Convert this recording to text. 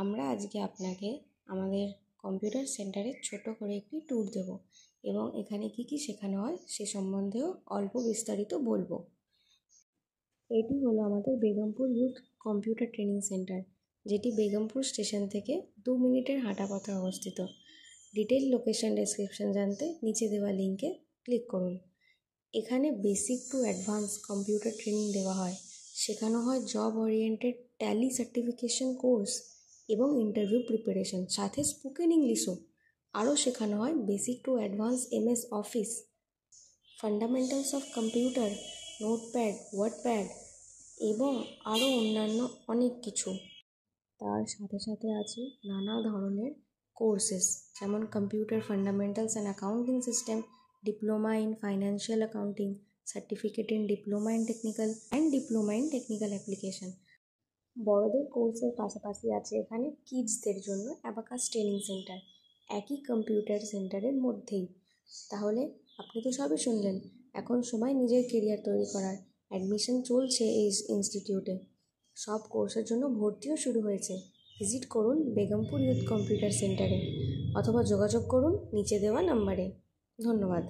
আমরা আজকে আপনাকে আমাদের কম্পিউটার সেন্টারে ছোট করে একটি ট্যুর দেব এবং এখানে কি কি শেখানো হয় সে সম্বন্ধেও অল্প বিস্তারিত বলবো। এটি হলো আমাদের Begampur youth computer training centre, যেটি বেগমপুর স্টেশন থেকে 2 মিনিটের হাঁটা পথে অবস্থিত। ডিটেল লোকেশন ডেসক্রিপশন জানতে নিচে দেওয়া লিঙ্কে ক্লিক করুন। এখানে basic to advance computer training দেওয়া হয়, শেখানো হয় job oriented tally certification course এবং ইন্টারভিউ প্রিপারেশন, সাথে স্পোকেন ইংলিশও। আরও শেখানো হয় basic to advance MS office, fundamentals of computer, notepad, WordPad এবং আরও অন্যান্য অনেক কিছু। তার সাথে সাথে আছে নানা ধরনের কোর্সেস, যেমন computer fundamentals and accounting system, diploma in financial accounting, certificate in diploma in technical application. বড়দের কোর্সের পাশাপাশি আছে এখানে কিডসদের জন্য অ্যাবাকাস ট্রেনিং সেন্টার, একই কম্পিউটার সেন্টারের মধ্যেই। তাহলে আপনি তো সবই শুনলেন, এখন সময় নিজের কেরিয়ার তৈরি করার। অ্যাডমিশন চলছে এই ইনস্টিটিউটে, সব কোর্সের জন্য ভর্তিও শুরু হয়েছে। ভিজিট করুন বেগমপুর ইউথ কম্পিউটার সেন্টারে অথবা যোগাযোগ করুন নিচে দেওয়া নাম্বারে। ধন্যবাদ।